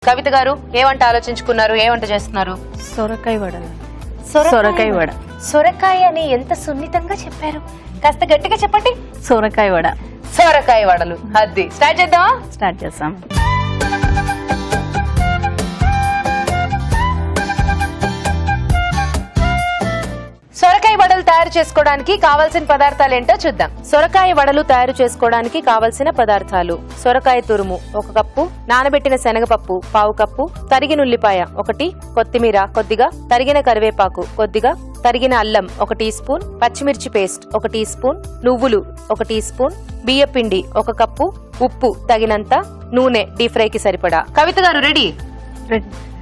కవిత గారు ఏ వంట ఆలోచించుకున్నారు, ఏ వంట చేస్తున్నారు? సొరకాయ వడ. సొరకాయ వడ. సొరకాయ అని ఎంత సున్నితంగా చెప్పారు, కాస్త గట్టిగా చెప్పండి. సొరకాయ వడ. సొరకాయ వడలు. అది స్టార్ట్ చేద్దామా? స్టార్ట్ చేస్తాం. సొరకాయ వడలు తయారు చేసుకోవడానికి కావాల్సిన పదార్థాలు ఏంటో చూద్దాం. సొరకాయ వడలు తయారు చేసుకోవడానికి కావలసిన పదార్థాలు: సొరకాయ తురుము 1 కప్పు, నానబెట్టిన శనగపప్పు 1/2 కప్పు, తరిగిన ఉల్లిపాయ 1, కొత్తిమీర కొద్దిగా, తరిగిన కరివేపాకు కొద్దిగా, తరిగిన అల్లం 1 టీ స్పూన్, పచ్చిమిర్చి పేస్ట్ 1 టీ స్పూన్, నువ్వులు 1 టీ స్పూన్, బియ్యపిండి 1 కప్పు, ఉప్పు తగినంత, నూనె డీప్ ఫ్రై కి సరిపడా. కవిత గారు రెడీ?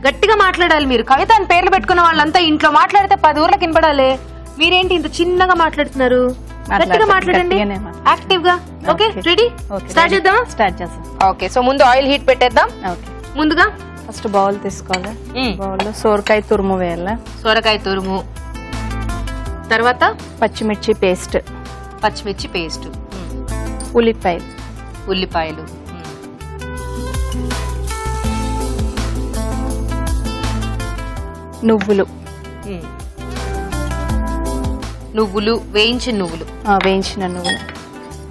గట్టిగా మాట్లాడాలి మీరు. కవిత అని పేర్లు పెట్టుకున్న వాళ్ళంతా ఇంట్లో మాట్లాడితే 10 ఊర్లకు వినపడాలి. మీరేంటి ఇంత చిన్నగా మాట్లాడుతున్నారు? గట్టిగా మాట్లాడండి, యాక్టివ్ గా. Okay, ready? స్టార్ట్ చేద్దామా? స్టార్ట్ చేద్దాం. ఓకే, సో ముందు ఆయిల్ హీట్ పెట్టేద్దాం. ఓకే, ముందుగా ఫస్ట్ బౌల్ తీసుకోవాలి. బౌల్ లో సొరకాయ తురుము వేయాలి. సొరకాయ తురుము, తర్వాత పచ్చిమిర్చి పేస్ట్, పచ్చిమిర్చి పేస్ట్, ఉల్లిపాయలు, నువ్వులు, వేయించిన నువ్వులు,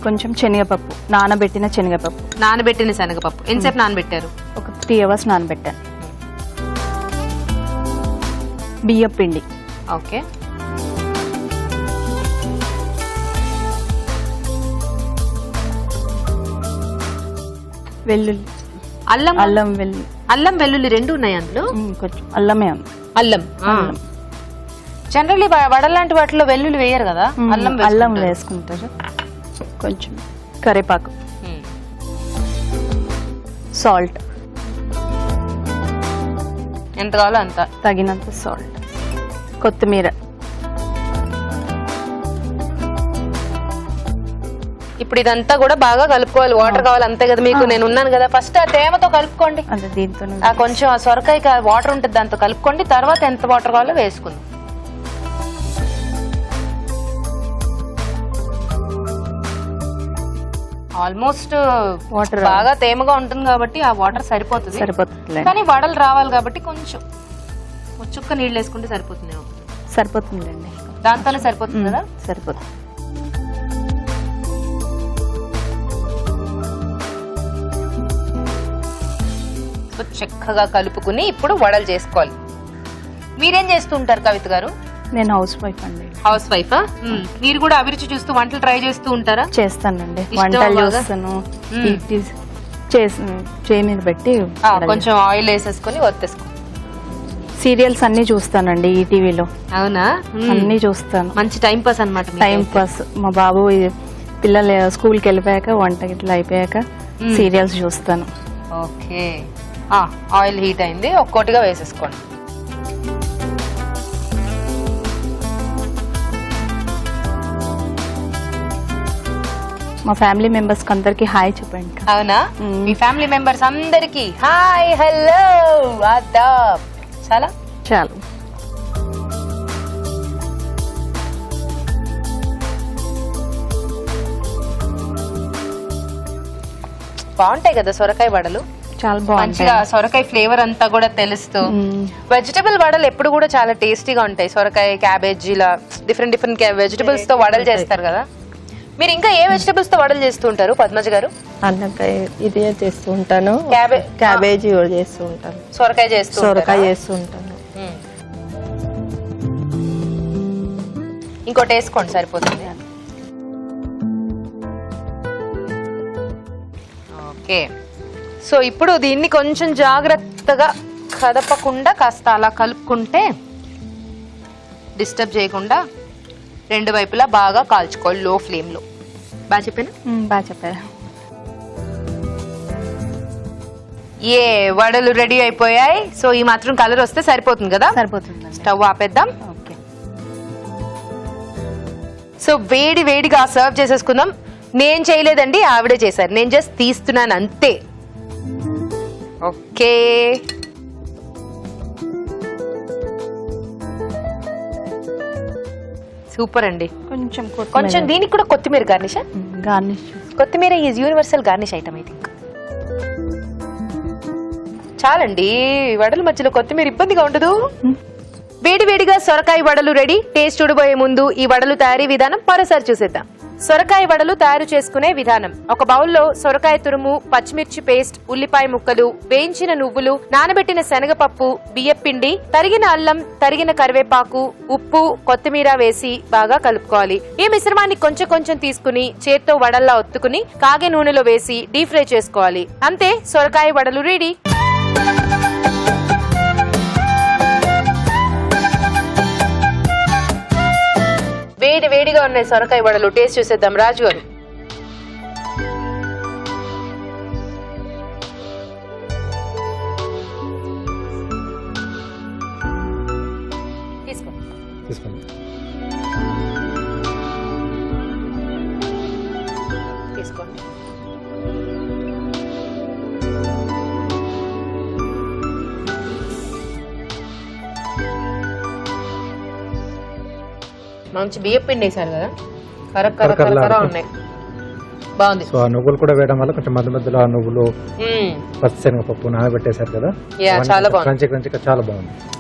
కొంచెం శనగపప్పు, నానబెట్టిన శనగపప్పు. ఎంతసేపు నానబెట్టారు? ఒక 3 అవర్స్ నానబెట్టాను. బియ్యపిండి. ఓకే, వెల్లుల్లి, అల్లం వెల్లుల్లి 2 ఉన్నాయి అందులో. కొంచెం అల్లమే ఉంది. అల్లం జనరల్లీ వడలాంటి వాటిలో వెల్లుల్లి వేయరు కదా, అల్లం వేసుకుంటారు. కొంచెం కరివేపాకు, సాల్ట్ ఎంత కావాలో అంత, తగినంత సాల్ట్, కొత్తిమీర. ఇప్పుడు ఇదంతా కూడా బాగా కలుపుకోవాలి. వాటర్ కావాలి అంతే కదా మీకు, నేను ఉన్నాను కదా. ఫస్ట్ ఆ తేమతో కలుపుకోండి. దీంతో కొంచెం ఆ సొరకాయ వాటర్ ఉంటుంది, దాంతో కలుపుకోండి. తర్వాత ఎంత వాటర్ కావాలో వేసుకుందాం. ఆల్మోస్ట్ వాటర్ బాగా తేమగా ఉంటుంది కాబట్టి ఆ వాటర్ సరిపోతుంది. కానీ వడలు రావాలి కాబట్టి కొంచెం చుక్క నీళ్ళు వేసుకుంటే సరిపోతుందండి. దాంతోనే సరిపోతుంది కదా? సరిపోతుంది. చక్కగా కలుపుకుని ఇప్పుడు వడలు చేసుకోవాలి. మీరేం చేస్తూ ఉంటారు కవిత గారు? నేను హౌస్ వైఫ్ అండి. హౌస్ వైఫా? మీరు కూడా అభిరుచి చూస్తూ వంటలు ట్రై చేస్తూ ఉంటారా? చేస్తానండి, వంటలు చూస్తాను. మీద పెట్టి కొంచెం ఆయిల్ వేసేసుకుని ఒత్తేసుకో. సీరియల్స్ అన్ని చూస్తానండి ఈటీవీలో. అవునా? అన్ని చూస్తాను. మంచి టైం పాస్ అన్నమాట. Time pass. మా బాబు పిల్లలు స్కూల్కి వెళ్ళిపోయాక, వంట గిట్ల అయిపోయాక సీరియల్స్ చూస్తాను. ఓకే, ఆయిల్ హీట్ అయింది, ఒక్కోటిగా వేసేసుకోండి. మా ఫ్యామిలీ మెంబర్స్ అందరికి హాయ్ చెప్పండి. అవునా? మీ ఫ్యామిలీ మెంబర్స్ అందరికి హాయ్, హలో, ఆదాబ్. చాలా బాగుంటాయి కదా సొరకాయ వడలు. చాలా బాగుంటాయి. సొరకాయ ఫ్లేవర్ అంతా కూడా తెలుస్తూ. వెజిటబుల్ వడలు ఎప్పుడు కూడా చాలా టేస్టీగా ఉంటాయి. సొరకాయ, క్యాబేజీలా డిఫరెంట్ వెజిటబుల్స్ తో వడలు చేస్తారు కదా. మీరు ఇంకా ఏ వెజిటబుల్స్ తో వడలు చేస్తూ ఉంటారు పద్మజ గారు? అన్నకాయ ఇది చేస్తూ ఉంటాను, క్యాబేజీ కూడా చేస్తూ ఉంటాను, సొరకాయ చేస్తూ ఉంటాను. ఇంకోటి వేసుకోండి సరిపోతుంది. ఓకే, సో ఇప్పుడు దీన్ని కొంచెం జాగ్రత్తగా కదపకుండా కాస్త అలా కలుపుకుంటే, డిస్టర్బ్ చేయకుండా 2 వైపులా బాగా కాల్చుకోవాలి లో ఫ్లేమ్ లో. బాగా చెప్పాను. ఏ వడలు రెడీ అయిపోయాయి. సో ఈ మాత్రం కలర్ వస్తే సరిపోతుంది కదా? సరిపోతుంది. స్టవ్ ఆపేద్దాం. సో వేడిగా సర్వ్ చేసేసుకుందాం. నేను చేయలేదండి, ఆవిడే చేశారు. నేను జస్ట్ తీస్తున్నాను అంతే. ఓకే, సూపర్ అండి. కొంచెం దీనికి కూడా కొత్తిమీర గార్నిష్. కొత్తిమీర is universal garnish item. I think చాలండి, వడల మధ్యలో కొత్తిమీర ఇబ్బందిగా ఉండదు. వేడివేడిగా సొరకాయ వడలు రెడీ. టేస్ట్ చూడబోయే ముందు ఈ వడలు తయారీ విధానం మరోసారి చూసేద్దాం. సొరకాయ వడలు తయారు చేసుకునే విధానం. ఒక బౌల్లో సొరకాయ తురుము, పచ్చిమిర్చి పేస్ట్, ఉల్లిపాయ ముక్కలు, వేయించిన నువ్వులు, నానబెట్టిన శనగపప్పు, బియ్యపిండి, తరిగిన అల్లం, తరిగిన కరివేపాకు, ఉప్పు, కొత్తిమీర వేసి బాగా కలుపుకోవాలి. ఈ మిశ్రమాన్ని కొంచెం కొంచెం తీసుకుని చేత్తో వడల్లా ఒత్తుకుని కాగే నూనెలో వేసి డీప్ ఫ్రై చేసుకోవాలి. అంతే, సొరకాయ వడలు రెడీ. వేడి వేడిగా ఉన్నాయి సొరకాయ వడలు. టేస్ట్ చూసేద్దాం. రాజు గారు, తీసుకోండి. తీసుకోండి. మంచి బియ్యం పిండి వేసారు కదా, కరకర ఉన్నాయి. బాగుంది. సో ఆ నువ్వులు కూడా వేయడం వల్ల కొంచెం మధ్య మధ్యలో ఆ నువ్వులు, పచ్చిశనగపప్పు నానబెట్టేశారు కదా, చాలా బాగుంది. క్రంచీ క్రంచీగా చాలా బాగుంది.